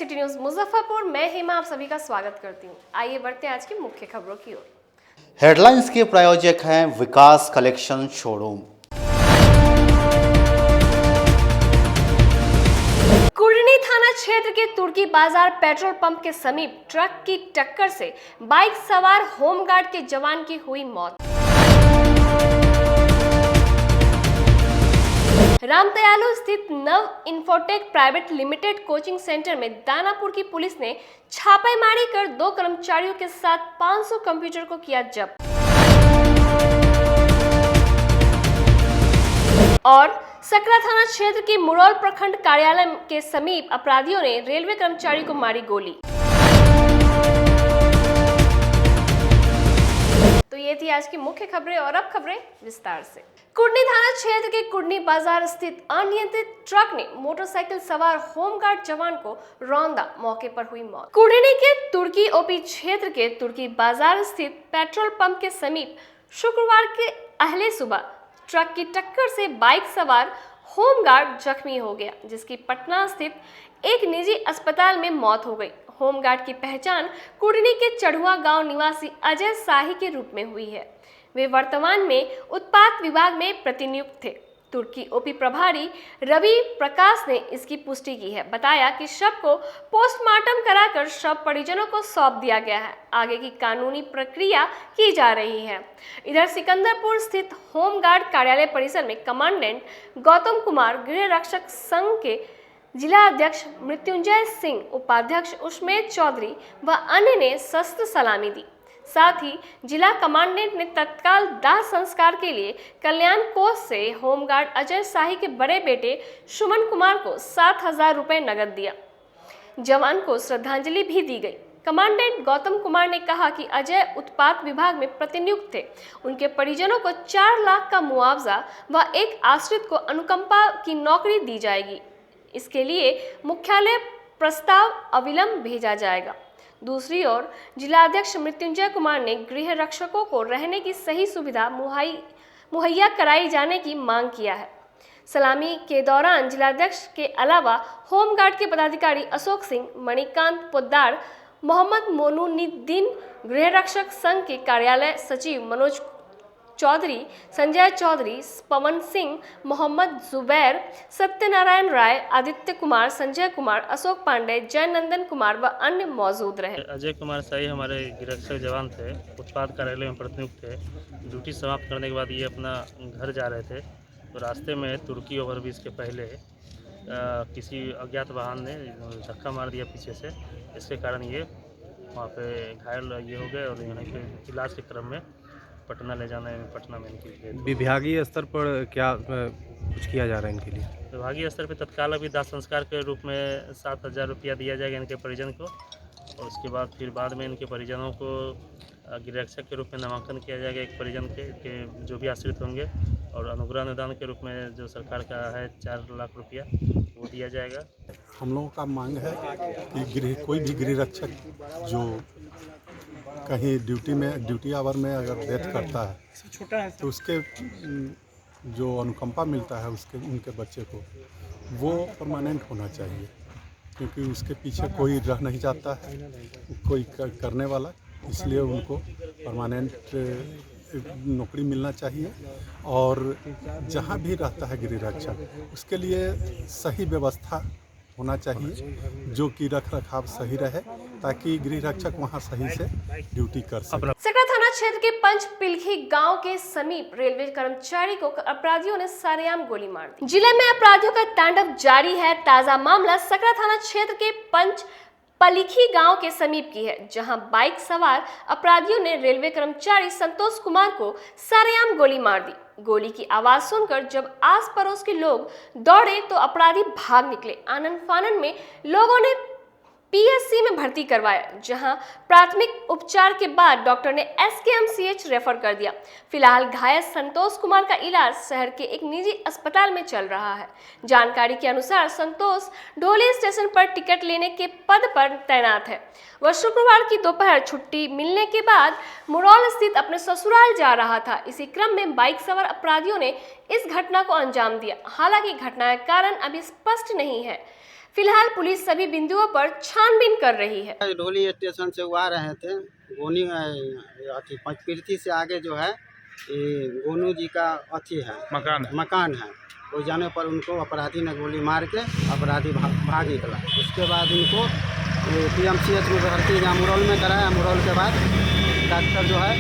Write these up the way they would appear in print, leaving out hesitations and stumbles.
City news Muzaffarpur. मैं हेमा आप सभी का स्वागत करती हूँ। आइए बढ़ते हैं आज की मुख्य खबरों की ओर। हेडलाइंस के प्रायोजक हैं विकास कलेक्शन शोरूम। कुर्नी थाना क्षेत्र के तुर्की बाजार पेट्रोल पंप के समीप ट्रक की टक्कर से बाइक सवार होमगार्ड के जवान की हुई मौत। रामदयालु स्थित नव infotech private limited coaching centre में दानापुर की पुलिस ने छापेमारी कर 2 कर्मचारियों के साथ 500 कंप्यूटर को किया जब्त। और सकरा थाना क्षेत्र के मुरौल प्रखंड कार्यालय के समीप अपराधियों ने रेलवे कर्मचारी को मारी गोली। तो ये थी आज की मुख्य खबरें और अब खबरें विस्तार से। कुर्नी थाना क्षेत्र के कुर्नी बाजार स्थित अनियंत्रित ट्रक ने मोटरसाइकिल सवार होमगार्ड जवान को रौंदा, मौके पर हुई मौत। कुर्नी के तुर्की ओपी क्षेत्र के तुर्की बाजार स्थित पेट्रोल पंप के समीप शुक्रवार के अहले सुबह ट्रक की टक्कर से बाइक सवार होमगार्ड जख्मी हो गया, जिसकी पटना स्थित एक निजी अस्पताल में मौत हो गई। होमगार्ड की पहचान कुर्नी के चढ़ुआ गांव निवासी अजय शाही के रूप में हुई है। वे वर्तमान में उत्पाद विभाग में प्रतिनियुक्त थे। तुर्की ओपी प्रभारी रवि प्रकाश ने इसकी पुष्टि की है। बताया कि शव को पोस्टमार्टम कराकर शव परिजनों को सौंप दिया गया है। आगे की कानूनी प्रक्रिया की जा रही है। इधर सिकंदरपुर स्थित होमगार्ड कार्यालय परिसर में कमांडेंट गौतम कुमार, गृह रक्षक संघ के जिला अध्यक्ष मृत्युंजय सिंह, उपाध्यक्ष उस्मेद चौधरी व अन्य ने शस्त्र सलामी दी। साथ ही जिला कमांडेंट ने तत्काल दाह संस्कार के लिए कल्याण कोष से होमगार्ड अजय शाही के बड़े बेटे सुमन कुमार को 7,000 रुपए नगद दिया। जवान को श्रद्धांजलि भी दी गई। कमांडेंट गौतम कुमार ने कहा कि अजय उत्पाद विभाग में प्रतिनियुक्त थे। उनके परिजनों को 4 लाख का मुआवजा व एक आश्रित को अनुकंपा की नौकरी दी जाएगी। इसके लिए मुख्यालय प्रस्ताव अविलंब भेजा जाएगा। दूसरी ओर जिलाध्यक्ष मृत्युंजय कुमार ने गृह रक्षकों को रहने की सही सुविधा मुहैया कराई जाने की मांग किया है। सलामी के दौरान जिलाध्यक्ष के अलावा होमगार्ड के पदाधिकारी अशोक सिंह, मणिकांत पोद्दार, मोहम्मद मोनुद्दीन, गृह रक्षक संघ के कार्यालय सचिव मनोज चौधरी, संजय चौधरी, पवन सिंह, मोहम्मद जुबैर, सत्यनारायण राय, आदित्य कुमार, संजय कुमार, अशोक पांडे, जयनंदन कुमार व अन्य मौजूद रहे। अजय कुमार शाही हमारे गिरफ्तार जवान थे, उत्पाद कार्यालय में प्रतिनियुक्त थे। ड्यूटी समाप्त करने के बाद ये अपना घर जा रहे थे, तो रास्ते में तुर्की ओवरब्रिज के पहले किसी अज्ञात वाहन ने धक्का मार दिया पीछे से। इसके कारण ये वहाँ पे घायल ये हो गए और यहाँ पे इलाज के क्रम में पटना ले जाने में पटना में इनकी विभागीय स्तर पर क्या कुछ किया जा रहा है इनके लिए? विभागीय स्तर पर तत्काल अभी दाह संस्कार के रूप में 7,000 रुपया दिया जाएगा इनके परिजन को, और उसके बाद फिर बाद में इनके परिजनों को गृहरक्षक के रूप में नामांकन किया जाएगा एक परिजन के जो भी आश्रित होंगे, और अनुग्रह अनुदान के रूप में जो सरकार का है 4 लाख रुपया वो दिया जाएगा। हम लोगों का मांग है कि कोई भी गृह रक्षक जो कहीं ड्यूटी आवर में अगर डेथ करता है तो उसके जो अनुकंपा मिलता है उनके बच्चे को वो परमानेंट होना चाहिए, क्योंकि उसके पीछे कोई रह नहीं जाता है कोई करने वाला, इसलिए उनको परमानेंट नौकरी मिलना चाहिए। और जहाँ भी रहता है गृह रक्षक उसके लिए सही व्यवस्था होना चाहिए, जो कि रख रखाव सही रहे, ताकि गृह रक्षक वहाँ सही से ड्यूटी कर सके। सकरा थाना क्षेत्र के पंचपिलखी गांव के समीप रेलवे कर्मचारी को अपराधियों ने सरेआम गोली मार दी। जिले में अपराधियों का तांडव जारी है। ताजा मामला सकरा थाना क्षेत्र के पंचपिलखी गांव के समीप की है, जहां बाइक सवार अपराधियों ने रेलवे कर्मचारी संतोष कुमार को सरेआम गोली मार दी। गोली की आवाज सुनकर जब आस पड़ोस के लोग दौड़े तो अपराधी भाग निकले। आनन फानन में लोगों ने पीएससी में भर्ती करवाया, जहां प्राथमिक उपचार के बाद डॉक्टर ने एसकेएमसीएच रेफर कर दिया। फिलहाल घायल संतोष कुमार का इलाज शहर के एक निजी अस्पताल में चल रहा है। जानकारी के अनुसार संतोष ढोली स्टेशन पर टिकट लेने के पद पर तैनात है। वह शुक्रवार की दोपहर छुट्टी मिलने के बाद मुरौल स्थित अपने ससुराल जा रहा था। इसी क्रम में बाइक सवार अपराधियों ने इस घटना को अंजाम दिया। हालांकि घटना का कारण अभी स्पष्ट नहीं है। फिलहाल पुलिस सभी बिंदुओं पर छानबीन कर रही है। ढोली स्टेशन से वो आ रहे थे, गोनी अथी पंचपीरती से आगे जो है ये गोनू जी का अथी है, मकान है। वो जाने पर उनको अपराधी ने गोली मार के अपराधी भाग निकला। उसके बाद उनको PMCH में भर्ती मुरौल में कराया। मुरौल के बाद डॉक्टर जो है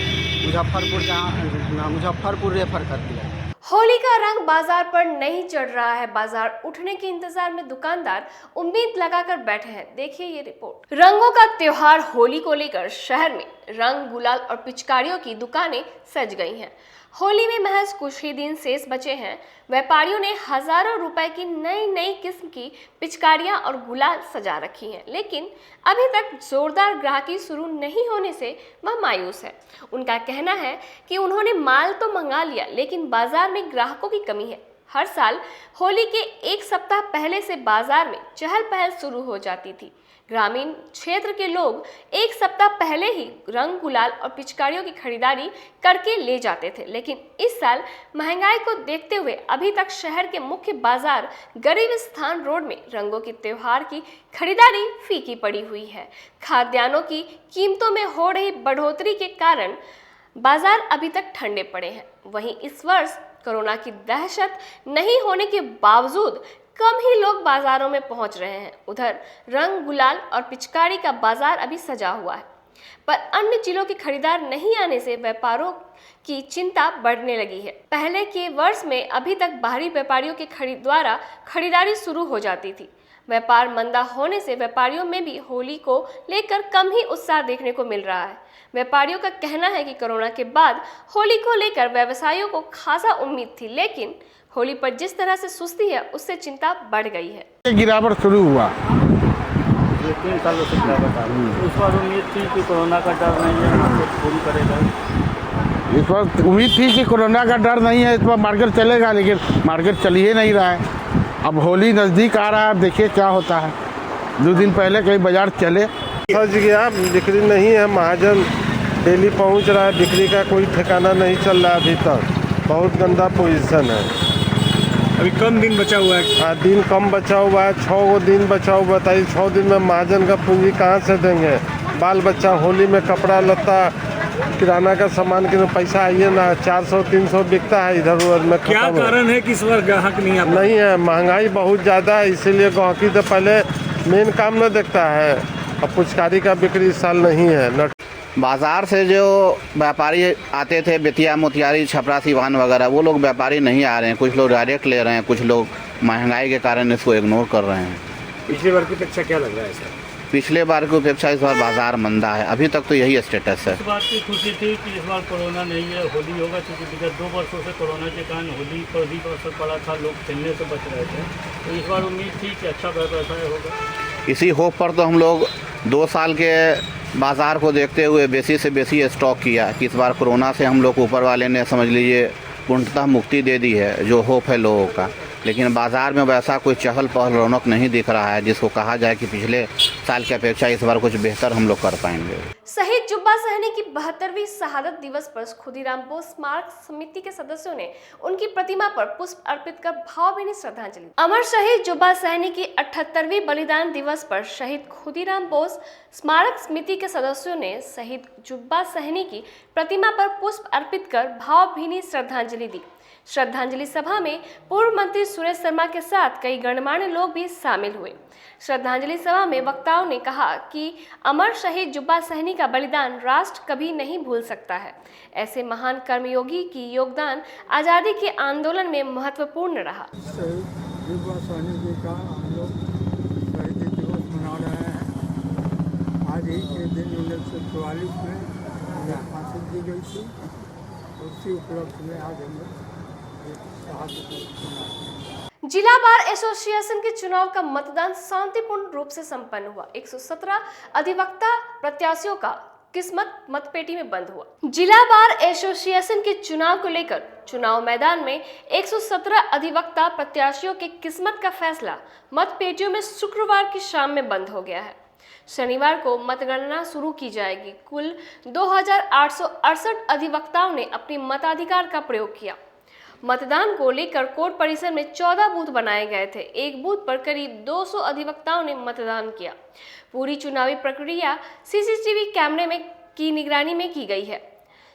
मुजफ्फरपुर रेफर कर दिया। होली का रंग बाजार पर नहीं चढ़ रहा है। बाजार उठने के इंतजार में दुकानदार उम्मीद लगाकर बैठे हैं। देखिए ये रिपोर्ट। रंगों का त्योहार होली को लेकर शहर में रंग, गुलाल और पिचकारियों की दुकानें सज गई हैं। होली में महज कुछ ही दिन शेष बचे हैं। व्यापारियों ने हजारों रुपए की नई नई किस्म की पिचकारियां और गुलाल सजा रखी हैं, लेकिन अभी तक जोरदार ग्राहकी शुरू नहीं होने से वह मायूस है। उनका कहना है कि उन्होंने माल तो मंगा लिया, लेकिन बाजार में ग्राहकों की कमी है। हर साल होली के एक सप्ताह पहले से बाजार में चहल पहल शुरू हो जाती थी। ग्रामीण क्षेत्र के लोग एक सप्ताह पहले ही रंग, गुलाल और पिचकारियों की खरीदारी करके ले जाते थे, लेकिन इस साल महंगाई को देखते हुए अभी तक शहर के मुख्य बाजार गरीब स्थान रोड में रंगों के त्योहार की खरीदारी फीकी पड़ी हुई है। खाद्यान्नों की कीमतों में हो रही बढ़ोतरी के कारण बाजार अभी तक ठंडे पड़े हैं। वहीं इस वर्ष कोरोना की दहशत नहीं होने के बावजूद कम ही लोग बाजारों में पहुंच रहे हैं। उधर रंग, गुलाल और पिचकारी का बाजार अभी सजा हुआ है, पर अन्य जिलों के खरीदार नहीं आने से व्यापारियों की चिंता बढ़ने लगी है। पहले के वर्ष में अभी तक बाहरी व्यापारियों के द्वारा खरीदारी शुरू हो जाती थी। व्यापार मंदा होने से व्यापारियों में भी होली को लेकर कम ही उत्साह देखने को मिल रहा है। व्यापारियों का कहना है कि कोरोना के बाद होली को लेकर व्यवसायियों को खासा उम्मीद थी, लेकिन होली पर जिस तरह से सुस्ती है उससे चिंता बढ़ गई है। गिरावट शुरू हुआ 3 सालों से गिरावट आ रही है। इस बार उम्मीद थी कि कोरोना का डर नहीं है, मार्केट पूरी करेगा। इस बार उम्मीद थी कि कोरोना का डर नहीं है, इस बार मार्केट चलेगा, लेकिन मार्केट चल ही नहीं रहा है। अब होली नज़दीक आ रहा है, अब देखिए क्या होता है। 2 दिन पहले कहीं बाजार चले, सज गया, बिक्री नहीं है। महाजन डेली पहुंच रहा है, बिक्री का कोई ठिकाना नहीं चल रहा अभी तक। बहुत गंदा पोजीशन है। अभी कम दिन बचा हुआ है। दिन कम बचा हुआ है, 6 दिन बचा हुआ। बताइए 6 दिन में महाजन का पूंजी कहाँ से देंगे? बाल बच्चा होली में कपड़ा लत्ता किराना का सामान के पैसा आइए ना, 400-300 बिकता है इधर उधर में। क्या कारण है कि इस बार ग्राहक नहीं आता? नहीं है, महंगाई बहुत ज़्यादा है, इसीलिए ग्राहकी तो पहले मेन काम न देखता है। अब पुचकारी का बिक्री इस साल नहीं है। बाज़ार से जो व्यापारी आते थे, बेतिया, मोतिहारी, छपरा, सिवान वगैरह, वो लोग व्यापारी नहीं आ रहे हैं। कुछ लोग डायरेक्ट ले रहे हैं, कुछ लोग महंगाई के कारण इसको इग्नोर कर रहे हैं। पिछली बार की अपेक्षा क्या लग रहा है सर? पिछले बार की अपेक्षा इस बार बाज़ार मंदा है। अभी तक तो यही स्टेटस है। इस बात की खुशी थी कि इस बार कोरोना नहीं है, होली होगा, क्योंकि पिछले 2 वर्षों से कोरोना के कारण होली पर भी असर पड़ा था, लोग खेलने से बच रहे थे। तो इस बार उम्मीद थी कि अच्छा व्यवसाय होगा। इसी होप पर तो हम लोग 2 साल के बाज़ार को देखते हुए बेसी से बेसी स्टॉक किया कि इस बार कोरोना से हम लोग को ऊपर वाले ने समझ लीजिए पूर्णतः मुक्ति दे दी है, जो होप है लोगों का। लेकिन बाज़ार में वैसा कोई चहल पहल, रौनक नहीं दिख रहा है जिसको कहा जाए कि पिछले साल की अपेक्षा इस बार कुछ बेहतर हम लोग कर पाएंगे। शहीद जुब्बा सहनी की 72वीं शहादत दिवस पर खुदीराम बोस स्मारक समिति के सदस्यों ने उनकी प्रतिमा पर पुष्प अर्पित कर भावभीनी श्रद्धांजलि दी। अमर शहीद जुब्बा सहनी की 78वीं बलिदान दिवस पर शहीद खुदीराम बोस स्मारक समिति के सदस्यों ने शहीद जुब्बा सहनी की प्रतिमा पर पुष्प अर्पित कर भावभीनी श्रद्धांजलि दी। श्रद्धांजलि सभा में पूर्व मंत्री सुरेश शर्मा के साथ कई गणमान्य लोग भी शामिल हुए। श्रद्धांजलि सभा में वक्ताओं ने कहा कि अमर शहीद जुब्बा सहनी का बलिदान राष्ट्र कभी नहीं भूल सकता है। ऐसे महान कर्मयोगी की योगदान आज़ादी के आंदोलन में महत्वपूर्ण रहा। शहीद जुब्बा सहनी जी का हम लोग शहीदी दिवस मना रहे हैं। आज ही के दिन 1944 में उन्हें फांसी दी गई थी। उसी उपलक्ष्य में आज हम लोग जिला बार एसोसिएशन के चुनाव का मतदान शांतिपूर्ण रूप से संपन्न हुआ। 117 अधिवक्ता प्रत्याशियों का किस्मत मतपेटी में बंद हुआ। जिला बार एसोसिएशन के चुनाव को लेकर चुनाव मैदान में 117 अधिवक्ता प्रत्याशियों के किस्मत का फैसला मतपेटियों में शुक्रवार की शाम में बंद हो गया है। शनिवार को मतगणना शुरू की जाएगी। कुल 2868 अधिवक्ताओं ने अपनी मताधिकार का प्रयोग किया। मतदान को लेकर कोर्ट परिसर में 14 बूथ बनाए गए थे। एक बूथ पर करीब 200 अधिवक्ताओं ने मतदान किया। पूरी चुनावी प्रक्रिया सीसीटीवी कैमरे में की निगरानी में की गई है।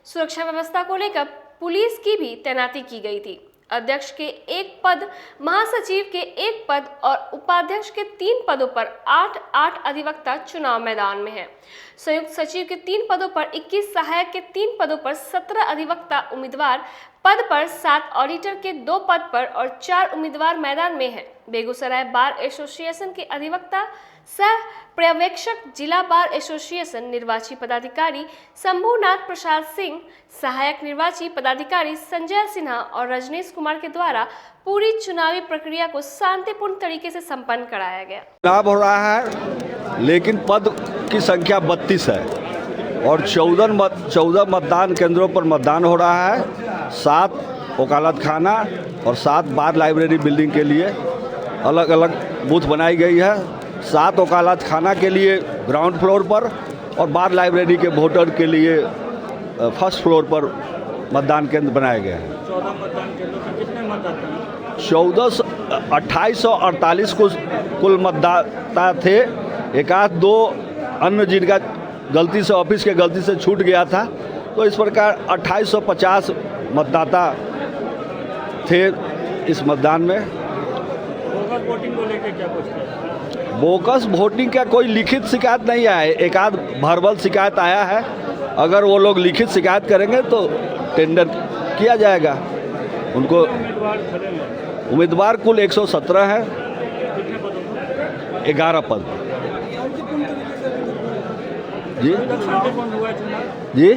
सुरक्षा व्यवस्था को लेकर पुलिस की भी तैनाती की गई थी। अध्यक्ष के 1 पद, महासचिव के 1 पद और उपाध्यक्ष के 3 पदों पर 8 अधिवक्ता चुनाव मैदान में हैं। संयुक्त सचिव के 3 पदों पर 21, सहायक के 3 पदों पर 17 अधिवक्ता उम्मीदवार पद पर, 7 ऑडिटर के 2 पद पर और 4 उम्मीदवार मैदान में हैं। बेगूसराय बार एसोसिएशन के अधिवक्ता सह पर्यवेक्षक, जिला बार एसोसिएशन निर्वाची पदाधिकारी शंभुनाथ प्रसाद सिंह, सहायक निर्वाची पदाधिकारी संजय सिन्हा और रजनीश कुमार के द्वारा पूरी चुनावी प्रक्रिया को शांतिपूर्ण तरीके से संपन्न कराया गया। चुनाव हो रहा है, लेकिन पद की संख्या 32 है और 14 मतदान केंद्रों पर मतदान हो रहा है। 7 वकालत खाना और 7 बार लाइब्रेरी बिल्डिंग के लिए अलग अलग बूथ बनाई गई है। 7 वकालत खाना के लिए ग्राउंड फ्लोर पर और बार लाइब्रेरी के वोटर के लिए फर्स्ट फ्लोर पर मतदान केंद्र बनाए गए हैं। 14 मतदान केंद्रों पर कितने मतदाता हैं? 2848 कुल मतदाता थे। एक आध 2 अन्य जिनका गलती से ऑफिस के गलती से छूट गया था, तो इस प्रकार 2850 मतदाता थे इस मतदान में। बोगस वोटिंग को लेकर क्या कुछ है? बोगस वोटिंग का कोई लिखित शिकायत नहीं आया है। एक आध वर्बल शिकायत आया है। अगर वो लोग लिखित शिकायत करेंगे तो टेंडर किया जाएगा। उनको उम्मीदवार कुल 117 है, 11 पद। जी जी,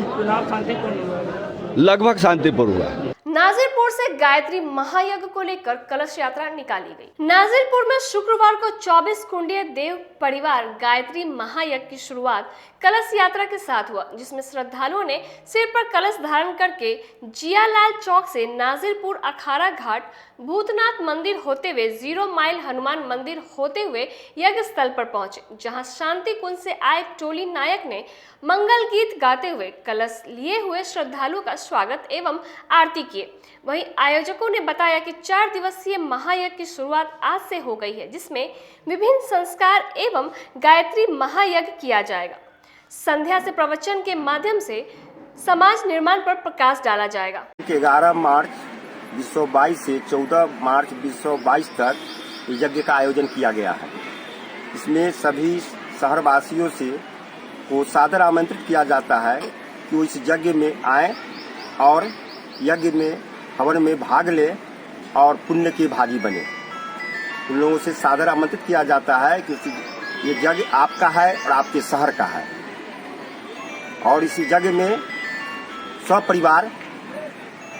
लगभग शांतिपूर्ण हुआ। नाजिरपुर से गायत्री महायज्ञ को लेकर कलश यात्रा निकाली गई। नाजिरपुर में शुक्रवार को 24 कुंडीय देव परिवार गायत्री महायज्ञ की शुरुआत कलश यात्रा के साथ हुआ, जिसमें श्रद्धालुओं ने सिर पर कलश धारण करके जियालाल चौक से नाजिरपुर अखाड़ा घाट, भूतनाथ मंदिर होते हुए 0 माइल हनुमान मंदिर होते हुए यज्ञ स्थल पर पहुंचे, जहां शांति कुंज से आए टोली नायक ने मंगल गीत गाते हुए कलश लिए हुए श्रद्धालुओं का स्वागत एवं आरती किए। वहीं आयोजकों ने बताया कि 4 दिवसीय महायज्ञ की शुरुआत आज से हो गई है, जिसमें विभिन्न संस्कार एवं गायत्री महायज्ञ किया जाएगा। संध्या से प्रवचन के माध्यम से समाज निर्माण पर प्रकाश डाला जाएगा। 11 मार्च 2022 से 14 मार्च 2022 तक यज्ञ का आयोजन किया गया है। इसमें सभी शहरवासियों से को सादर आमंत्रित किया जाता है कि वो इस यज्ञ में आए और यज्ञ में हवन में भाग ले और पुण्य के भागी बने। उन लोगों से सादर आमंत्रित किया जाता है कि ये यज्ञ आपका है और आपके शहर का है, और इस यज्ञ में सपरिवार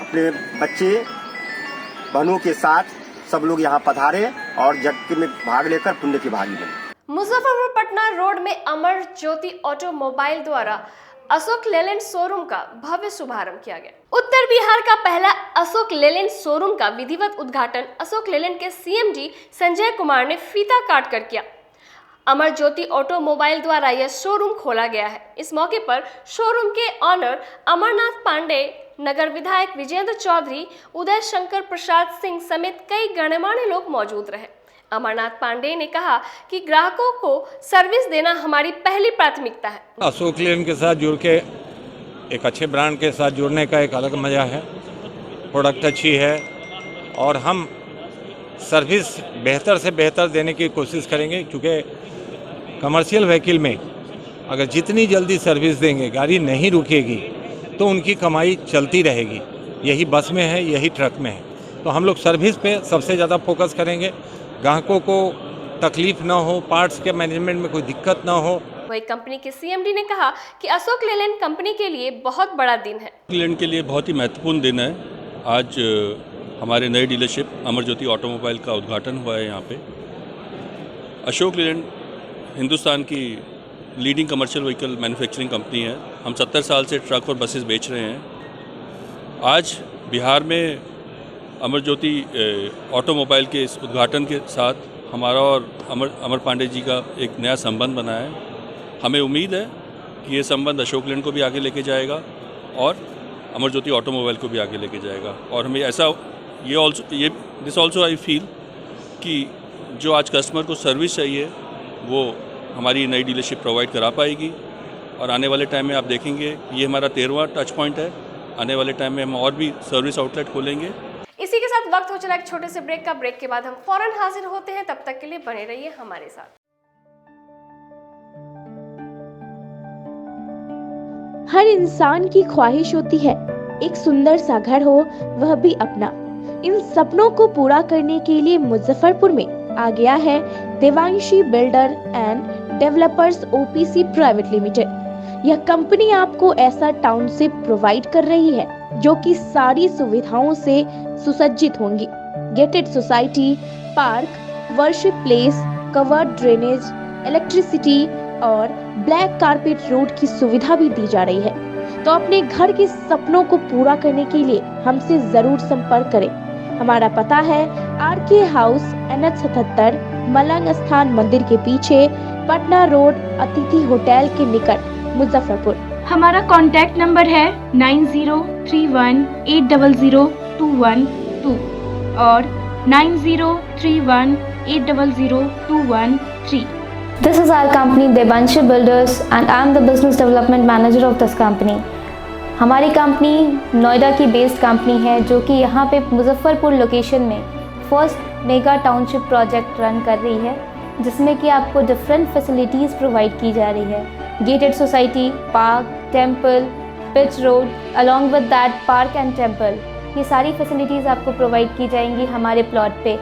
अपने बच्चे बहनों के साथ सब लोग यहाँ पधारे और यज्ञ में भाग लेकर पुण्य के भागी बने। मुजफ्फरपुर पटना रोड में अमर ज्योति ऑटोमोबाइल द्वारा अशोक लेलैंड शोरूम का भव्य शुभारंभ किया गया। उत्तर बिहार का पहला अशोक लेलैंड शोरूम का विधिवत उद्घाटन अशोक लेलैंड के सीएमडी संजय कुमार ने फीता काट कर किया। अमर ज्योति ऑटोमोबाइल द्वारा यह शोरूम खोला गया है। इस मौके पर शोरूम के ऑनर अमरनाथ पांडे, नगर विधायक विजेंद्र चौधरी, उदय शंकर प्रसाद सिंह समेत कई गणमान्य लोग मौजूद रहे। अमरनाथ पांडे ने कहा कि ग्राहकों को सर्विस देना हमारी पहली प्राथमिकता है। अशोक लेलैंड के साथ जुड़ के एक अच्छे ब्रांड के साथ जुड़ने का एक अलग मज़ा है। प्रोडक्ट अच्छी है और हम सर्विस बेहतर से बेहतर देने की कोशिश करेंगे, क्योंकि कमर्शियल व्हीकल में अगर जितनी जल्दी सर्विस देंगे, गाड़ी नहीं रुकेगी तो उनकी कमाई चलती रहेगी। यही बस में है, यही ट्रक में है। तो हम लोग सर्विस पे सबसे ज़्यादा फोकस करेंगे, ग्राहकों को तकलीफ ना हो, पार्ट्स के मैनेजमेंट में कोई दिक्कत ना हो। वही कंपनी के सीएमडी ने कहा कि अशोक लेलैंड कंपनी के लिए बहुत बड़ा दिन है। लेलैंड के लिए बहुत ही महत्वपूर्ण दिन है। आज हमारे नए डीलरशिप अमर ज्योति ऑटोमोबाइल का उद्घाटन हुआ है। यहाँ पे अशोक लेलैंड हिंदुस्तान की leading commercial vehicle manufacturing company है। हम 70 साल से ट्रक और बसेस बेच रहे हैं। आज बिहार में अमर ज्योति ऑटोमोबाइल के इस उद्घाटन के साथ हमारा और अमर पांडे जी का एक नया संबंध बना है। हमें उम्मीद है कि ये संबंध अशोक लेलैंड को भी आगे लेके जाएगा और अमर ज्योति ऑटोमोबाइल को भी आगे लेके जाएगा, और हमें ऐसा ये दिस ऑल्सो आई फील कि जो आज कस्टमर को सर्विस चाहिए वो हमारी नई डीलरशिप प्रोवाइड करा पाएगी। और आने वाले टाइम में आप देखेंगे ये हमारा 13वां टच पॉइंट है। आने वाले टाइम में हम और भी सर्विस आउटलेट खोलेंगे। इसी के साथ वक्त हो चला एक छोटे से ब्रेक का। ब्रेक के बाद हम फौरन हाजिर होते हैं, तब तक के लिए बने रहिए हमारे साथ। हर इंसान की ख्वाहिश होती है एक सुंदर सा घर हो, वह भी अपना। इन सपनों को पूरा करने के लिए मुजफ्फरपुर में आ गया है Devanshi builder and developers OPC private limited. यह कंपनी आपको ऐसा टाउनशिप प्रोवाइड कर रही है जो कि सारी सुविधाओं से सुसज्जित होंगी। Gated society, park, worship place, covered drainage, electricity और ब्लैक कारपेट रोड की सुविधा भी दी जा रही है। तो अपने घर के सपनों को पूरा करने के लिए हमसे जरूर संपर्क करें। हमारा पता है आरके हाउस, NH 77, मलंग स्थान मंदिर के पीछे, पटना रोड, अतिथि होटल के निकट, मुजफ्फरपुर। हमारा कॉन्टैक्ट नंबर है 9031800212 और 9031800213। This is our company Devanshi Builders and I am the Business Development Manager of this company. हमारी कंपनी नोएडा की बेस्ड कंपनी है जो कि यहाँ पे मुजफ्फरपुर लोकेशन में first mega township project run कर रही है, जिसमें कि आपको डिफरेंट फैसिलिटीज़ प्रोवाइड की जा रही है। Gated society, park, temple, pitch road, along with that park and temple, ये सारी फैसिलिटीज़ आपको प्रोवाइड की जाएंगी हमारे प्लॉट पे।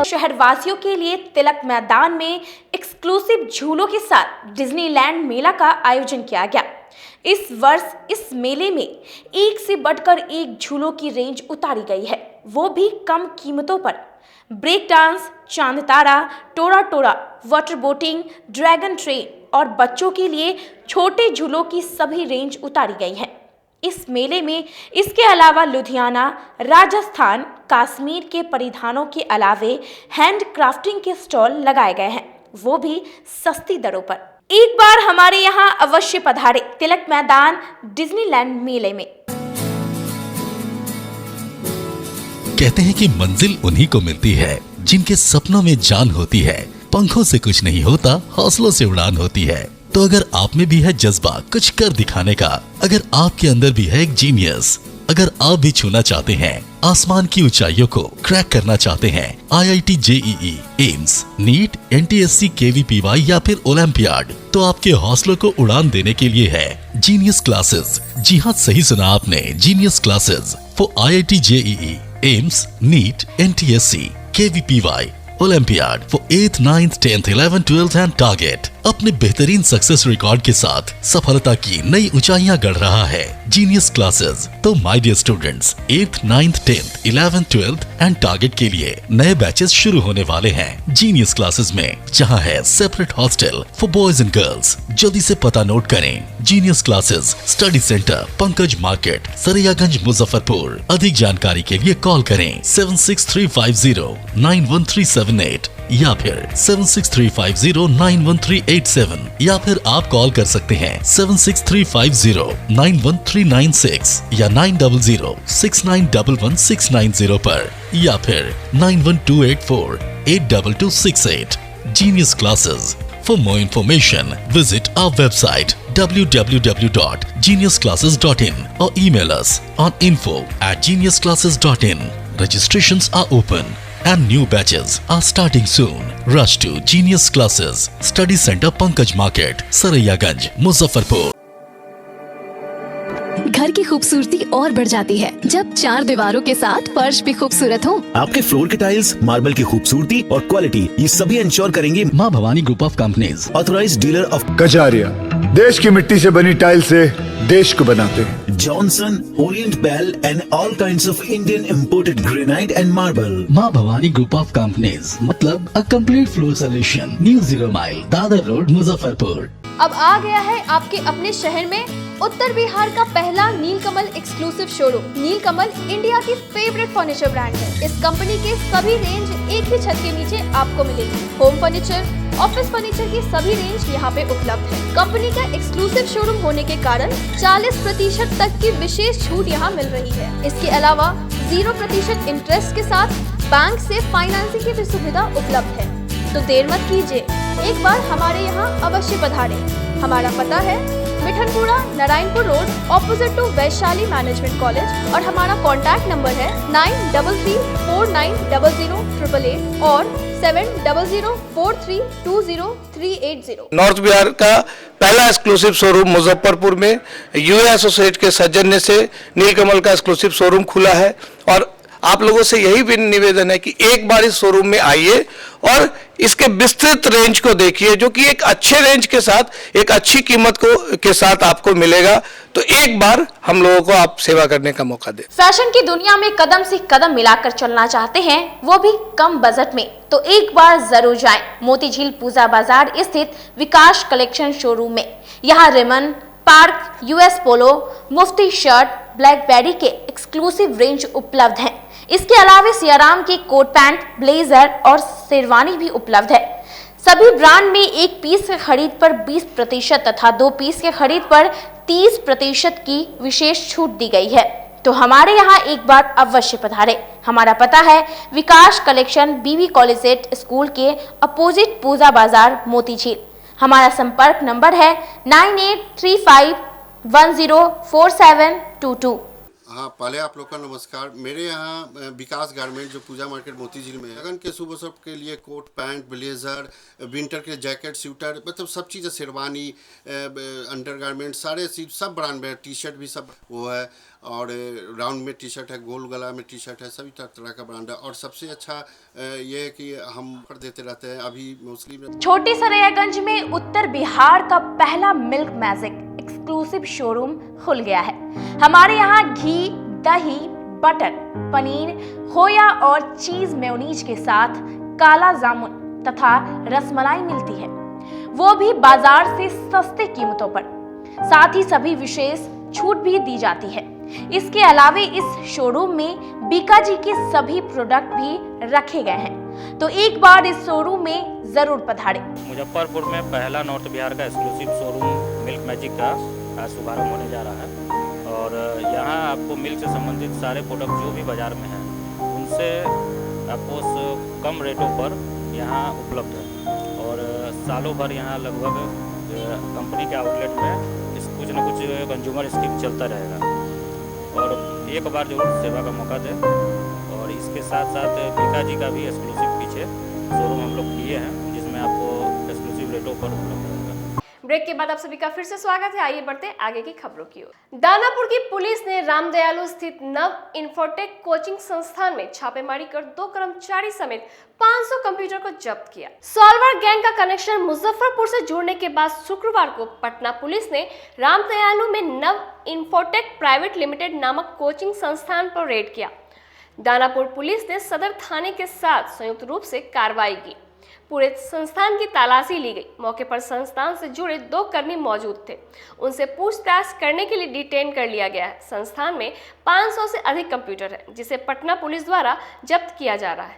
शहरवासियों के लिए तिलक मैदान में एक्सक्लूसिव झूलों के साथ डिज्नीलैंड मेला का आयोजन किया गया। इस वर्ष इस मेले में एक से बढ़कर एक झूलों की रेंज उतारी गई है, वो भी कम कीमतों पर। ब्रेक डांस, चांद तारा, टोरा टोरा, वाटर बोटिंग, ड्रैगन ट्रेन और बच्चों के लिए छोटे झूलों की सभी रेंज उतारी गई है। इस मेले में इसके अलावा लुधियाना, राजस्थान, कश्मीर के परिधानों के अलावे हैंड क्राफ्टिंग के स्टॉल लगाए गए हैं, वो भी सस्ती दरों पर। एक बार हमारे यहाँ अवश्य पधारे तिलक मैदान डिज्नीलैंड मेले में। कहते हैं कि मंजिल उन्हीं को मिलती है जिनके सपनों में जान होती है। पंखों से कुछ नहीं होता, हौसलों से उड़ान होती है। तो अगर आप में भी है जज्बा कुछ कर दिखाने का, अगर आपके अंदर भी है एक जीनियस, अगर आप भी छूना चाहते हैं आसमान की ऊंचाइयों को, क्रैक करना चाहते हैं IIT JEE, AIIMS, NEET, NTSC, KVPY या फिर ओलंपियाड, तो आपके हौसलों को उड़ान देने के लिए है जीनियस क्लासेस। जी हाँ, सही सुना आपने, genius classes for IIT JEE, AIIMS, NEET, NTSC, KVPY, olympiad for 8th, 9th, 10th, 11th, 12th and target. अपने बेहतरीन सक्सेस रिकॉर्ड के साथ सफलता की नई ऊंचाइयां गढ़ रहा है जीनियस क्लासेस। तो my dear students, 8th, 9th, 10th, 11th, 12th and target के लिए नए बैचेस शुरू होने वाले हैं जीनियस क्लासेस में, जहां है separate hostel for boys and girls. जल्दी से पता नोट करें, genius classes, study centre, Pankaj market, Saraiyaganj, Muzaffarpur. अधिक जानकारी के लिए कॉल करें 7635091378 या फिर 7635091387 या फिर आप कॉल कर सकते हैं 7635091396 या 9006911690 पर या फिर 9128482268। Genius Classes. For more information, visit our website www.geniusclasses.in or email us on info@geniusclasses.in. Registrations are open and new batches are starting soon. Rush to Genius Classes, Study Center, Pankaj Market, Saraiyaganj, Muzaffarpur. घर की खूबसूरती और बढ़ जाती है जब चार दीवारों के साथ फर्श भी खूबसूरत हो। आपके फ्लोर के टाइल्स, मार्बल की खूबसूरती और क्वालिटी, ये सभी इंश्योर करेंगे माँ Bhavani group of companies, authorised dealer of Kajaria. देश की मिट्टी से बनी टाइल से देश को बनाते हैं। Johnson, Orient Bell and all kinds of Indian imported granite and marble. Maa Bhavani group of companies मतलब a complete floor solution, new 0 mile, Dadar road, Muzaffarpur. अब आ गया है आपके अपने शहर में उत्तर बिहार का पहला नीलकमल एक्सक्लूसिव शोरूम। नीलकमल इंडिया की फेवरेट फर्नीचर ब्रांड है। इस कंपनी के सभी रेंज एक ही छत के नीचे आपको मिलेगी। होम फर्नीचर, ऑफिस फर्नीचर की सभी रेंज यहाँ पे उपलब्ध है। कंपनी का एक्सक्लूसिव शोरूम होने के कारण 40% तक की विशेष छूट यहाँ मिल रही है। इसके अलावा 0% इंटरेस्ट के साथ बैंक से फाइनेंसिंग की भी सुविधा उपलब्ध है। तो देर मत कीजिए, एक बार हमारे यहाँ अवश्य पधारें। हमारा पता है Mithanpura, Narayanpur road, opposite to Vaishali management college और हमारा कॉन्टैक्ट नंबर है 9334900888 और 7004320380। नॉर्थ बिहार का पहला एक्सक्लूसिव शोरूम मुजफ्फरपुर में यूए एसोसिएट के सौजन्य से नीलकमल का एक्सक्लूसिव शोरूम खुला है और आप लोगों से यही भी निवेदन है कि एक बार इस शोरूम में आइए और इसके विस्तृत रेंज को देखिए, जो कि एक अच्छे रेंज के साथ एक अच्छी कीमत के साथ आपको मिलेगा। तो एक बार हम लोगों को आप सेवा करने का मौका दें। फैशन की दुनिया में कदम से कदम मिलाकर चलना चाहते हैं, वो भी कम बजट में, तो एक बार जरूर जाएं मोतीझील पूजा बाजार स्थित विकास कलेक्शन शोरूम में। यहाँ रेमन, पार्क, यूएस पोलो, मुफ्ती शर्ट, ब्लैकबेरी के एक्सक्लूसिव रेंज उपलब्ध हैं। इसके अलावा सियाराम के कोट पैंट, ब्लेजर और शेरवानी भी उपलब्ध है। सभी ब्रांड में एक पीस के खरीद पर 20% तथा 2 पीस के खरीद पर 30% की विशेष छूट दी गई है। तो हमारे यहाँ एक बार अवश्य पधारें। हमारा पता है विकास कलेक्शन, बीबी कॉलेज स्कूल के अपोजिट पूजा बाजार, मोतीझील। हमारा संपर्क नंबर है 9835104722। हाँ, पहले आप लोग का नमस्कार। मेरे यहाँ विकास गारमेंट जो पूजा मार्केट मोतीझील में है, लगन के शुभ अवसर के लिए कोट पैंट, ब्लेजर, विंटर के जैकेट, स्वेटर, मतलब सब चीज़ें, शेरवानी, अंडर गारमेंट, सारे चीज सब ब्रांड में, टी शर्ट भी सब वो है और राउंड में टी शर्ट है, गोल गला में टी शर्ट है, सभी तरह का ब्रांड है। और सबसे अच्छा ये है कि हम ऑफर देते रहते हैं। अभी मोस्टली छोटी सरैयागंज में उत्तर बिहार का पहला मिल्क मैजिक एक्सक्लूसिव शोरूम खुल गया है। हमारे यहाँ घी, दही, बटर, पनीर, खोया और चीज मेयोनीज के साथ काला जामुन तथा रसमलाई मिलती है, वो भी बाजार से सस्ते कीमतों पर। साथ ही सभी विशेष छूट भी दी जाती है। इसके अलावा इस शोरूम में बीका जी के सभी प्रोडक्ट भी रखे गए हैं। तो एक बार इस शोरूम में जरूर पधारें। मुजफ्फरपुर में पहला नॉर्थ बिहार का एक्सक्लूसिव शोरूम मिल्क मैजिक का शुभारंभ होने जा रहा है और यहाँ आपको मिल्क से संबंधित सारे प्रोडक्ट जो भी बाजार में हैं उनसे आपको कम रेटों पर यहाँ उपलब्ध है। और सालों भर यहाँ लगभग कंपनी के आउटलेट में कुछ न कुछ कंज्यूमर स्कीम चलता रहेगा और एक बार जरूर सेवा का मौका दें। और इसके साथ साथ बीका जी का भी एक्सक्लूसिव पीछे शोरूम हम लोग किए हैं, जिसमें आपको एक्सक्लूसिव रेटों पर उपलब्ध रहेगा। ब्रेक के बाद आप सभी का फिर से स्वागत है। आइए बढ़ते आगे की खबरों की ओर। दानापुर की पुलिस ने रामदयालु स्थित नव इंफोटेक कोचिंग संस्थान में छापेमारी कर 2 कर्मचारी समेत 500 कंप्यूटर को जब्त किया। सॉल्वर गैंग का कनेक्शन मुजफ्फरपुर से जुड़ने के बाद शुक्रवार को पटना पुलिस ने रामदयालु में नव इंफोटेक प्राइवेट लिमिटेड नामक कोचिंग संस्थान पर रेड किया। दानापुर पुलिस ने सदर थाने के साथ संयुक्त रूप से कार्रवाई की। पूरे संस्थान की तलाशी ली गई। मौके पर संस्थान से जुड़े 2 कर्मी मौजूद थे, उनसे पूछताछ करने के लिए डिटेन कर लिया गया है। संस्थान में 500 से अधिक कंप्यूटर है, जिसे पटना पुलिस द्वारा जब्त किया जा रहा है।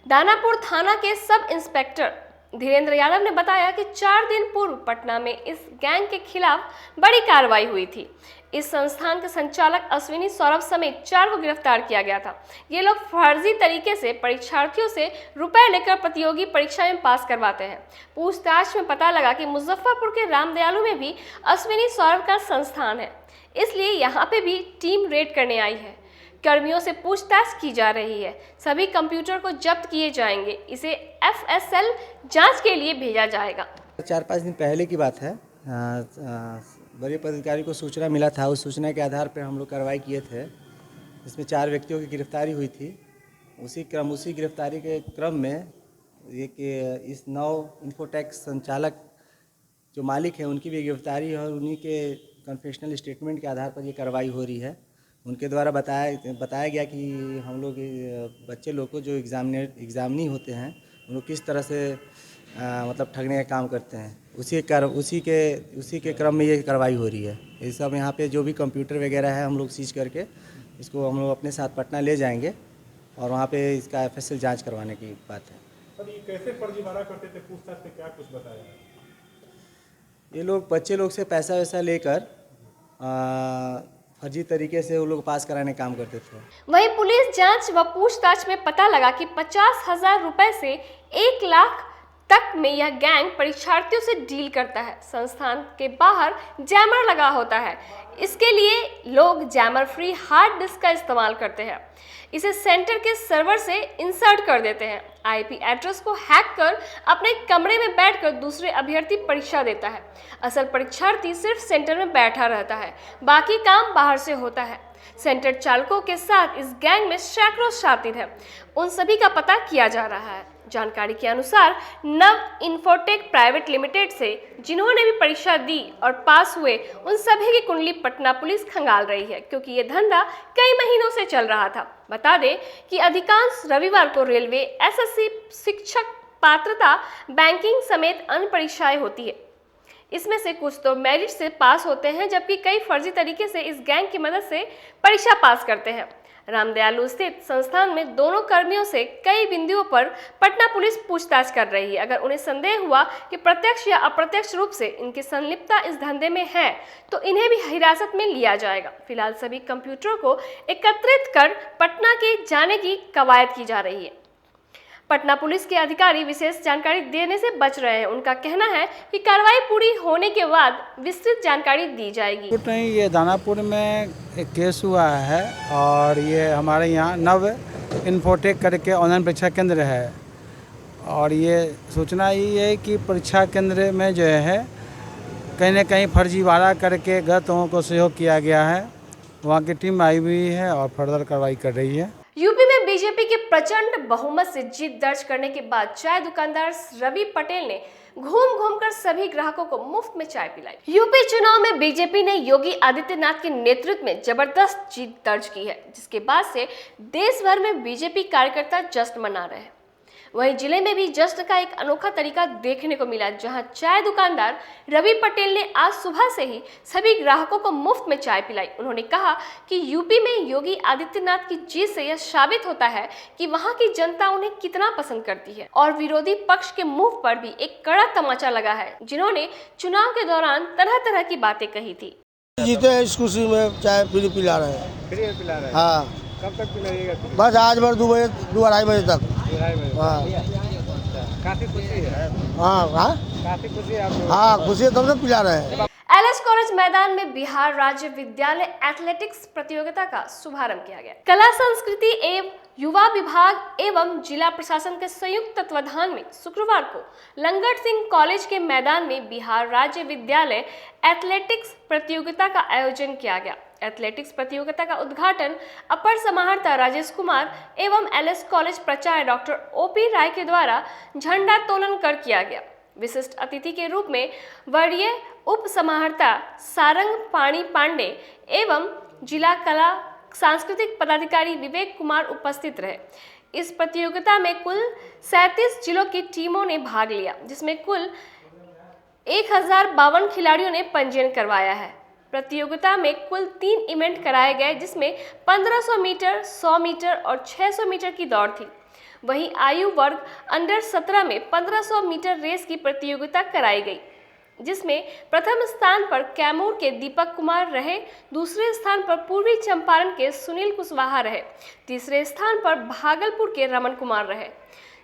दानापुर थाना के सब इंस्पेक्टर धीरेन्द्र यादव ने बताया कि 4 दिन पूर्व पटना में इस गैंग के खिलाफ बड़ी कार्रवाई हुई थी। इस संस्थान के संचालक अश्विनी सौरभ समेत 4 को गिरफ्तार किया गया था। ये लोग फर्जी तरीके से परीक्षार्थियों से रुपए लेकर प्रतियोगी परीक्षा में पास करवाते हैं। पूछताछ में पता लगा कि मुजफ्फरपुर के रामदयालु में भी अश्विनी सौरभ का संस्थान है, इसलिए यहाँ पे भी टीम रेड करने आई है। कर्मियों से पूछताछ की जा रही है। सभी कंप्यूटर को जब्त किए जाएंगे। इसे FSL जांच के लिए भेजा जाएगा। 4-5 दिन पहले की बात है। बड़े पदाधिकारी को सूचना मिला था। उस सूचना के आधार पर हम लोग कार्रवाई किए थे। इसमें 4 व्यक्तियों की गिरफ्तारी हुई थी। उसी गिरफ्तारी के क्रम में इस नव इंफोटेक संचालक जो मालिक हैं उनकी भी गिरफ्तारी है और उन्हीं के कन्फेशनल स्टेटमेंट के आधार पर ये कार्रवाई हो रही है। उनके द्वारा बताया गया कि हम लोग बच्चे लोग को जो एग्जामिनी होते हैं उनको किस तरह से मतलब ठगने का काम करते हैं। उसी के क्रम में ये कार्रवाई हो रही है। ये सब यहाँ पे जो भी कंप्यूटर वगैरह है हम लोग सीज करके इसको हम लोग अपने साथ पटना ले जाएंगे और वहाँ पे इसका FSL जांच करवाने की बात है। सर ये कैसे फर्जीवाड़ा करते थे, पूछताछ में क्या कुछ बताया? ये लोग बच्चे लोग से पैसा वैसा लेकर फर्जी तरीके से वो लोग पास कराने का काम करते थे। वहीं पुलिस जांच व पूछताछ में पता लगा कि 50,000 रुपए से 1 लाख तक में यह गैंग परीक्षार्थियों से डील करता है। संस्थान के बाहर जैमर लगा होता है। इसके लिए लोग जैमर फ्री हार्ड डिस्क का इस्तेमाल करते हैं। इसे सेंटर के सर्वर से इंसर्ट कर देते हैं। IP एड्रेस को हैक कर अपने कमरे में बैठकर दूसरे अभ्यर्थी परीक्षा देता है। असल परीक्षार्थी सिर्फ सेंटर में बैठा रहता है, बाकी काम बाहर से होता है। सेंटर चालकों के साथ इस गैंग में सैकड़ों शातिर हैं। उन सभी का पता किया जा रहा है। जानकारी के अनुसार नव इन्फोटेक प्राइवेट लिमिटेड से जिन्होंने भी परीक्षा दी और पास हुए उन सभी की कुंडली पटना पुलिस खंगाल रही है, क्योंकि ये धंधा कई महीनों से चल रहा था। बता दें कि अधिकांश रविवार को रेलवे, SSC, शिक्षक पात्रता, बैंकिंग समेत अन्य परीक्षाएं होती है। इसमें से कुछ तो मेरिट से पास होते हैं, जबकि कई फर्जी तरीके से इस गैंग की मदद से परीक्षा पास करते हैं। रामदयालु स्थित संस्थान में दोनों कर्मियों से कई बिंदुओं पर पटना पुलिस पूछताछ कर रही है। अगर उन्हें संदेह हुआ कि प्रत्यक्ष या अप्रत्यक्ष रूप से इनकी संलिप्तता इस धंधे में है तो इन्हें भी हिरासत में लिया जाएगा। फिलहाल सभी कंप्यूटरों को एकत्रित कर पटना के जाने की कवायद की जा रही है। पटना पुलिस के अधिकारी विशेष जानकारी देने से बच रहे हैं। उनका कहना है कि कार्रवाई पूरी होने के बाद विस्तृत जानकारी दी जाएगी। नहीं, ये दानापुर में एक केस हुआ है और ये हमारे यहाँ नव इन्फोटेक करके ऑनलाइन परीक्षा केंद्र है और ये सूचना ये है कि परीक्षा केंद्र में जो है कहीं न कहीं फर्जीवाड़ा करके गलत लोगों को सहयोग किया गया है। वहाँ की टीम आई हुई है और फर्दर कार्रवाई कर रही है। यूपी में बीजेपी के प्रचंड बहुमत से जीत दर्ज करने के बाद चाय दुकानदार रवि पटेल ने घूम घूम कर सभी ग्राहकों को मुफ्त में चाय पिलाई। यूपी चुनाव में बीजेपी ने योगी आदित्यनाथ के नेतृत्व में जबरदस्त जीत दर्ज की है, जिसके बाद से देश भर में बीजेपी कार्यकर्ता जश्न मना रहे हैं। वहीं जिले में भी जश्न का एक अनोखा तरीका देखने को मिला, जहां चाय दुकानदार रवि पटेल ने आज सुबह से ही सभी ग्राहकों को मुफ्त में चाय पिलाई। उन्होंने कहा कि यूपी में योगी आदित्यनाथ की जीत से यह साबित होता है कि वहां की जनता उन्हें कितना पसंद करती है और विरोधी पक्ष के मुंह पर भी एक कड़ा तमाचा लगा है, जिन्होंने चुनाव के दौरान तरह तरह की बातें कही थी। जीते इस खुशी में चाय फ्री पिला रहे हैं। फ्री पिला रहे हैं? हाँ। कब तक पिलाइएगा? बस आज भर 2-2:30 बजे तक। हाँ। काफी खुशी है। हाँ, काफी खुशी है आप? हाँ, खुशी है, तब से पिला रहे हैं। LS कॉलेज मैदान में बिहार राज्य विद्यालय एथलेटिक्स प्रतियोगिता का शुभारंभ किया गया। कला संस्कृति एवं युवा विभाग एवं जिला प्रशासन के संयुक्त तत्वाधान में शुक्रवार को लंगट सिंह कॉलेज के मैदान में बिहार राज्य विद्यालय एथलेटिक्स प्रतियोगिता का आयोजन किया गया। एथलेटिक्स प्रतियोगिता का उद्घाटन अपर समाहर्ता राजेश कुमार एवं LS कॉलेज प्राचार्य डॉक्टर OP राय के द्वारा झंडोत्तोलन कर किया गया। विशिष्ट अतिथि के रूप में वरीय उप समाहर्ता सारंग पाणी पांडे एवं जिला कला सांस्कृतिक पदाधिकारी विवेक कुमार उपस्थित रहे। इस प्रतियोगिता में कुल 37 जिलों की टीमों ने भाग लिया, जिसमें कुल 1052 खिलाड़ियों ने पंजीयन करवाया है। प्रतियोगिता में कुल 3 इवेंट कराए गए, जिसमें 1500 मीटर, 100 मीटर और 600 मीटर की दौड़ थी। वहीं आयु वर्ग अंडर 17 में 1500 मीटर रेस की प्रतियोगिता कराई गई, जिसमें प्रथम स्थान पर कैमूर के दीपक कुमार रहे, दूसरे स्थान पर पूर्वी चंपारण के सुनील कुशवाहा रहे, तीसरे स्थान पर भागलपुर के रमन कुमार रहे।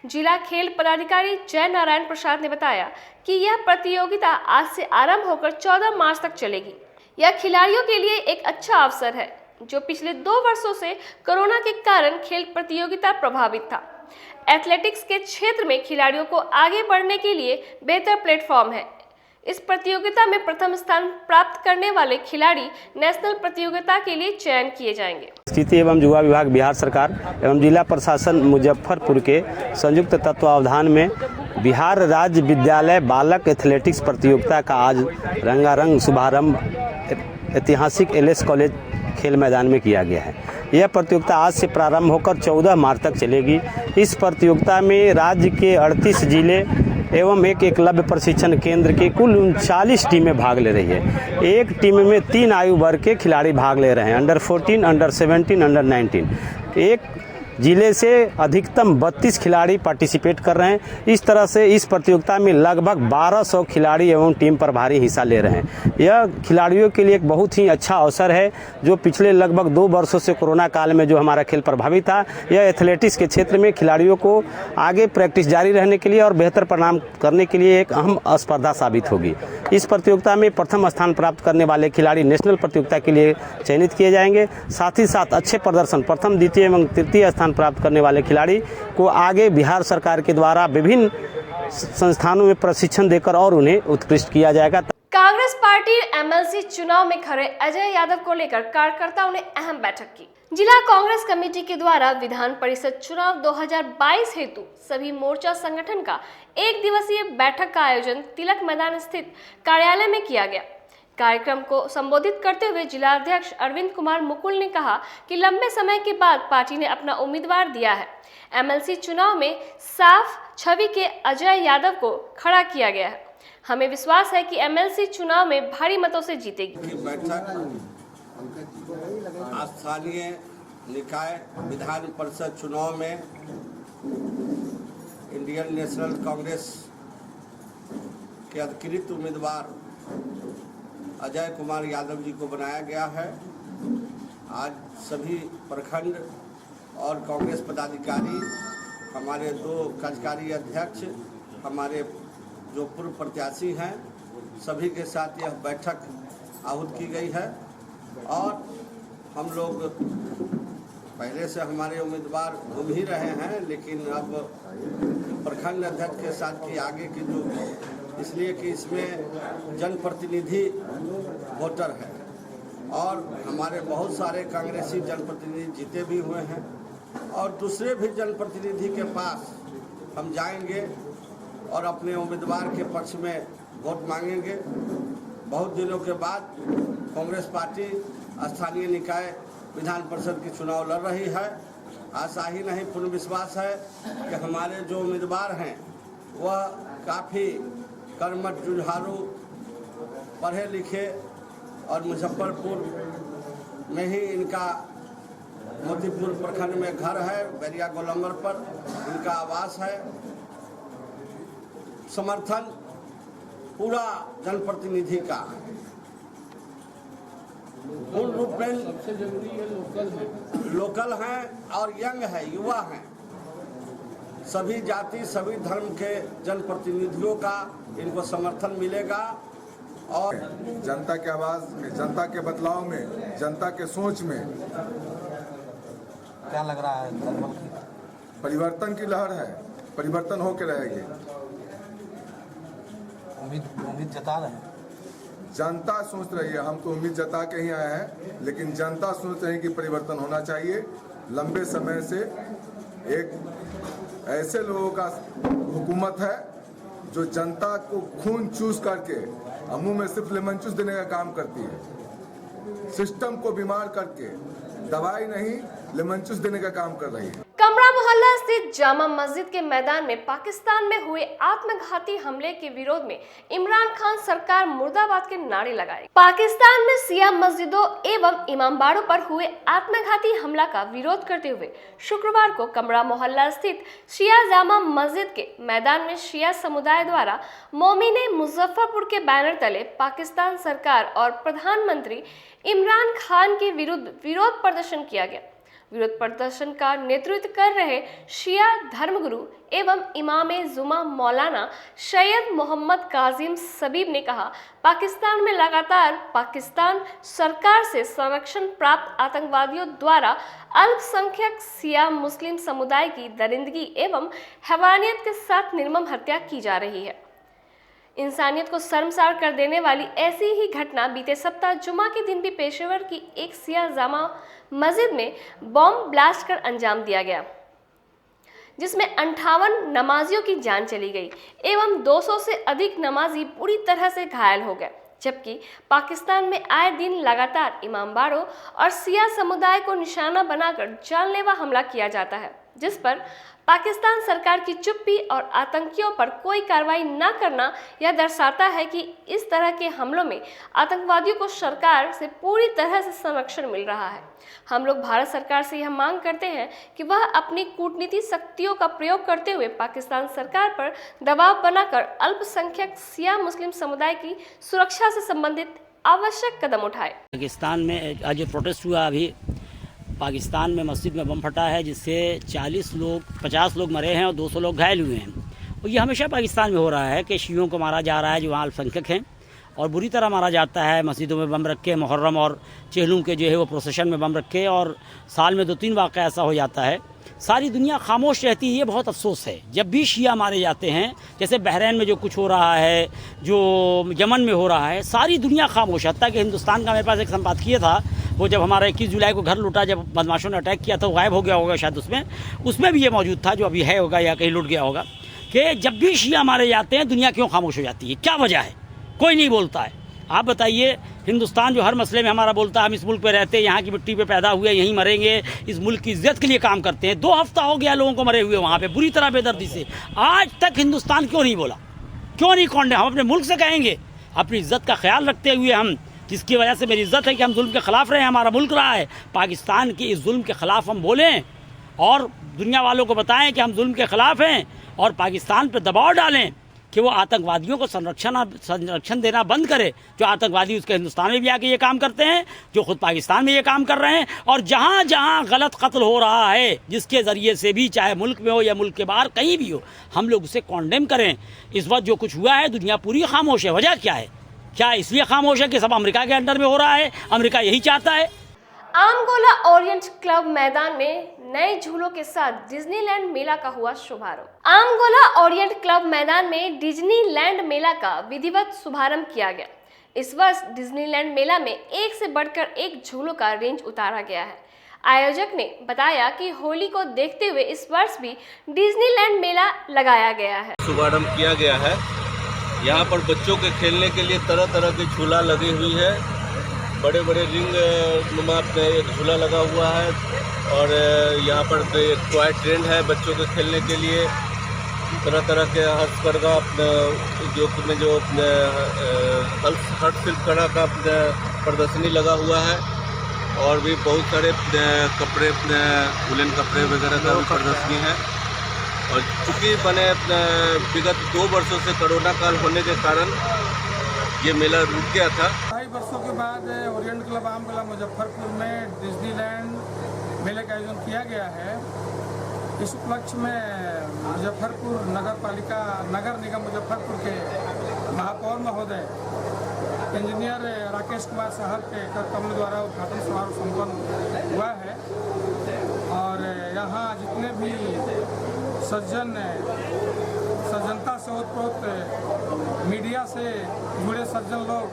जिला खेल पदाधिकारी जय नारायण प्रसाद ने बताया कि यह प्रतियोगिता आज से आरंभ होकर 14 मार्च तक चलेगी। यह खिलाड़ियों के लिए एक अच्छा अवसर है, जो पिछले 2 वर्षों से कोरोना के कारण खेल प्रतियोगिता प्रभावित था। एथलेटिक्स के क्षेत्र में खिलाड़ियों को आगे बढ़ने के लिए बेहतर प्लेटफॉर्म है। इस प्रतियोगिता में प्रथम स्थान प्राप्त करने वाले खिलाड़ी नेशनल प्रतियोगिता के लिए चयन किए जाएंगे। संस्कृति एवं युवा विभाग बिहार सरकार एवं जिला प्रशासन मुजफ्फरपुर के संयुक्त तत्वावधान में बिहार राज्य विद्यालय बालक एथलेटिक्स प्रतियोगिता का आज रंगारंग शुभारंभ ऐतिहासिक LS कॉलेज खेल मैदान में किया गया है। यह प्रतियोगिता आज से प्रारंभ होकर 14 मार्च तक चलेगी। इस प्रतियोगिता में राज्य के 38 जिले एवं एक एकलव्य प्रशिक्षण केंद्र की कुल 39 टीमें भाग ले रही है। एक टीम में 3 आयु वर्ग के खिलाड़ी भाग ले रहे हैं, अंडर 14, अंडर 17, अंडर 19। एक जिले से अधिकतम 32 खिलाड़ी पार्टिसिपेट कर रहे हैं। इस तरह से इस प्रतियोगिता में लगभग 1200 खिलाड़ी एवं टीम प्रभारी हिस्सा ले रहे हैं। यह खिलाड़ियों के लिए एक बहुत ही अच्छा अवसर है। जो पिछले लगभग 2 वर्षों से कोरोना काल में जो हमारा खेल प्रभावित था, यह एथलेटिक्स के क्षेत्र में खिलाड़ियों को आगे प्रैक्टिस जारी रहने के लिए और बेहतर परिणाम करने के लिए एक अहम स्पर्धा साबित होगी। इस प्रतियोगिता में प्रथम स्थान प्राप्त करने वाले खिलाड़ी नेशनल प्रतियोगिता के लिए चयनित किए जाएंगे। साथ ही साथ अच्छे प्रदर्शन प्रथम, द्वितीय एवं तृतीय स्थान प्राप्त करने वाले खिलाड़ी को आगे बिहार सरकार के द्वारा विभिन्न संस्थानों में प्रशिक्षण देकर और उन्हें उत्कृष्ट किया जाएगा। कांग्रेस पार्टी एमएलसी चुनाव में खड़े अजय यादव को लेकर कार्यकर्ताओं ने अहम बैठक की। जिला कांग्रेस कमेटी के द्वारा विधान परिषद चुनाव 2022 हेतु सभी मोर्चा संगठन का 1 दिवसीय बैठक का आयोजन तिलक मैदान स्थित कार्यालय में किया गया। कार्यक्रम को संबोधित करते हुए जिला अध्यक्ष अरविंद कुमार मुकुल ने कहा कि लंबे समय के बाद पार्टी ने अपना उम्मीदवार दिया है। एमएलसी चुनाव में साफ छवि के अजय यादव को खड़ा किया गया है। हमें विश्वास है कि एमएलसी चुनाव में भारी मतों से जीतेगी। बैठक स्थानीय निकाय विधान परिषद चुनाव में इंडियन नेशनल कांग्रेस के अधिकृत उम्मीदवार अजय कुमार यादव जी को बनाया गया है। आज सभी प्रखंड और कांग्रेस पदाधिकारी, हमारे 2 कार्यकारी अध्यक्ष, हमारे जो पूर्व प्रत्याशी हैं, सभी के साथ यह बैठक आहूत की गई है। और हम लोग पहले से हमारे उम्मीदवार घूम ही रहे हैं, लेकिन अब प्रखंड अध्यक्ष के साथ की आगे की जो, इसलिए कि इसमें जनप्रतिनिधि वोटर है और हमारे बहुत सारे कांग्रेसी जनप्रतिनिधि जीते भी हुए हैं और दूसरे भी जनप्रतिनिधि के पास हम जाएंगे और अपने उम्मीदवार के पक्ष में वोट मांगेंगे। बहुत दिनों के बाद कांग्रेस पार्टी स्थानीय निकाय विधान परिषद की चुनाव लड़ रही है। आशा ही नहीं, पूर्ण विश्वास है कि हमारे जो उम्मीदवार हैं वह काफ़ी कर्मठ, जुझारू, पढ़े लिखे और मुजफ्फरपुर में ही इनका मोतीपुर प्रखंड में घर है, बैरिया गोलंबर पर इनका आवास है। समर्थन पूरा जनप्रतिनिधि का पूर्ण रूप में सबसे जरूरी है लोकल हैं और यंग है, युवा हैं। सभी जाति, सभी धर्म के जनप्रतिनिधियों का इनको समर्थन मिलेगा और जनता के आवाज में, जनता के बदलाव में, जनता के सोच में क्या लग रहा है? परिवर्तन की लहर है, परिवर्तन होके रहेगी। उम्मीद जता रहे हैं। जनता सोच रही है, हम तो उम्मीद जता के ही आए हैं, लेकिन जनता सोच रही है कि परिवर्तन होना चाहिए। लंबे समय से एक ऐसे लोगों का हुकूमत है जो जनता को खून चूस करके मुंह में सिर्फ लेमन जूस देने का काम करती है। सिस्टम को बीमार करके दवाई नहीं, लेमन जूस देने का काम कर रही है। कमरा मोहल्ला स्थित जामा मस्जिद के मैदान में पाकिस्तान में हुए आत्मघाती हमले के विरोध में इमरान खान सरकार मुर्दाबाद के नारे लगाए। पाकिस्तान में शिया मस्जिदों एवं इमामबाड़ों पर हुए आत्मघाती हमला का विरोध करते हुए शुक्रवार को कमरा मोहल्ला स्थित शिया जामा मस्जिद के मैदान में शिया समुदाय द्वारा मोमिने मुजफ्फरपुर के बैनर तले पाकिस्तान सरकार और प्रधानमंत्री इमरान खान के विरुद्ध विरोध प्रदर्शन किया गया। विरोध प्रदर्शन का नेतृत्व कर रहे शिया धर्मगुरु एवं इमाम जुमा मौलाना सैयद मोहम्मद काजिम सबीब ने कहा, पाकिस्तान में लगातार पाकिस्तान सरकार से संरक्षण प्राप्त आतंकवादियों द्वारा अल्पसंख्यक शिया मुस्लिम समुदाय की दरिंदगी एवं हैवानियत के साथ निर्मम हत्या की जा रही है। इंसानियत को शर्मसार कर देने वाली ऐसी ही घटना बीते सप्ताह जुमा के दिन भी पेशेवर की एक शिया जामा मस्जिद में बॉम्ब ब्लास्ट कर अंजाम दिया गया, जिसमें 58 नमाजियों की जान चली गई एवं 200 से अधिक नमाजी बुरी तरह से घायल हो गए। जबकि पाकिस्तान में आए दिन लगातार इमामबाड़ों और शिया समुदाय को निशाना बनाकर जानलेवा हमला किया जाता है। जिस पर पाकिस्तान सरकार की चुप्पी और आतंकियों पर कोई कार्रवाई न करना यह दर्शाता है कि इस तरह के हमलों में आतंकवादियों को सरकार से पूरी तरह से संरक्षण मिल रहा है। हम लोग भारत सरकार से यह मांग करते हैं कि वह अपनी कूटनीतिक शक्तियों का प्रयोग करते हुए पाकिस्तान सरकार पर दबाव बनाकर अल्पसंख्यक शिया मुस्लिम समुदाय की सुरक्षा से संबंधित आवश्यक कदम उठाए। पाकिस्तान में आज प्रोटेस्ट हुआ, अभी पाकिस्तान में मस्जिद में बम फटा है जिससे 50 लोग मरे हैं और 200 लोग घायल हुए हैं। और ये हमेशा पाकिस्तान में हो रहा है कि शियों को मारा जा रहा है जो वहाँ अल्पसंख्यक हैं, और बुरी तरह मारा जाता है। मस्जिदों में बम रख के, मुहर्रम और चेहलुम के जो है वो प्रोसेशन में बम रखे, और साल में 2-3 वाक़या ऐसा हो जाता है। सारी दुनिया खामोश रहती है, ये बहुत अफसोस है। जब भी शिया मारे जाते हैं, जैसे बहरीन में जो कुछ हो रहा है, जो यमन में हो रहा है, सारी दुनिया खामोश है। हत्ता कि हिंदुस्तान का मेरे पास एक संपादकीय था, वो जब हमारा 21 जुलाई को घर लूटा, जब बदमाशों ने अटैक किया था, वो गायब हो गया होगा शायद, उसमें भी ये मौजूद था, जो अभी है होगा या कहीं लुट गया होगा, कि जब भी शिया मारे जाते हैं दुनिया क्यों खामोश हो जाती है, क्या वजह है, कोई नहीं बोलता है। आप बताइए, हिंदुस्तान जो हर मसले में हमारा बोलता है, हम इस मुल्क पे रहते हैं, यहाँ की मिट्टी पे पैदा हुए, यहीं मरेंगे, इस मुल्क की इज्जत के लिए काम करते हैं। 2 हफ्ता हो गया लोगों को मरे हुए वहाँ पे बुरी तरह बेदर्दी से। आज तक हिंदुस्तान क्यों नहीं बोला, क्यों नहीं कौन? हम अपने मुल्क से कहेंगे, अपनी इज्जत का ख्याल रखते हुए, हम जिसकी वजह से मेरी इज्जत है कि हम जुल्म के खिलाफ रहे हैं, हमारा मुल्क रहा है, पाकिस्तान के इस जुल्म के खिलाफ हम बोलें और दुनिया वालों को बताएं कि हम जुल्म के खिलाफ हैं, और पाकिस्तान पर दबाव डालें कि वो आतंकवादियों को संरक्षण देना बंद करे। जो आतंकवादी उसके हिंदुस्तान में भी आके ये काम करते हैं, जो खुद पाकिस्तान में ये काम कर रहे हैं, और जहाँ जहाँ गलत कत्ल हो रहा है, जिसके ज़रिए से भी, चाहे मुल्क में हो या मुल्क के बाहर कहीं भी हो, हम लोग उसे कॉन्डेम करें। इस वक्त जो कुछ हुआ है, दुनिया पूरी खामोश है। वजह क्या है? क्या इसलिए खामोश है कि सब अमेरिका के अंडर में हो रहा है? अमेरिका यही चाहता है। आमगोला ओरिएंट क्लब मैदान में नए झूलों के साथ डिज्नीलैंड मेला का हुआ शुभारंभ। आमगोला ओरिएंट क्लब मैदान में डिज्नीलैंड मेला का विधिवत शुभारंभ किया गया। इस वर्ष डिज्नीलैंड मेला में एक से बढ़कर एक झूलों का रेंज उतारा गया है। आयोजक ने बताया कि होली को देखते हुए इस वर्ष भी डिज्नीलैंड मेला लगाया गया है। शुभारंभ किया गया है। यहाँ पर बच्चों के खेलने के लिए तरह तरह की झूला लगी हुई है। बड़े बड़े रिंग नुमा एक झूला लगा हुआ है, और यहाँ पर टॉय ट्रेन है बच्चों के खेलने के लिए। तरह तरह के हस्तकरघा जो हस्तशिल्पकला का प्रदर्शनी लगा हुआ है, और भी बहुत सारे कपड़े, वुलन कपड़े वगैरह का भी प्रदर्शनी है। और चूँकि विगत 2 वर्षों से कोरोना काल होने के कारण ये मेला रुक गया था। 2.5 वर्षों के बाद ओरिएंट क्लब आमगोला मुजफ्फरपुर में डिज्नीलैंड मेले का आयोजन किया गया है। इस उपलक्ष्य में मुजफ्फरपुर नगर निगम मुजफ्फरपुर के महापौर महोदय इंजीनियर राकेश कुमार साहब के कमल द्वारा उद्घाटन समारोह संपन्न हुआ है। और यहाँ जितने भी सज्जनता से ओतप्रोत मीडिया से जुड़े सज्जन लोग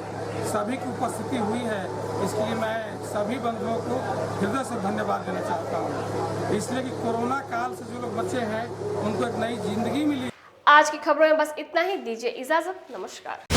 सभी की उपस्थिति हुई है, इसके लिए मैं सभी बंधुओं को हृदय से धन्यवाद देना चाहता हूँ। इसलिए कि कोरोना काल से जो लोग बचे हैं उनको एक नई जिंदगी मिली। आज की खबरों में बस इतना ही। दीजिए इजाजत, नमस्कार।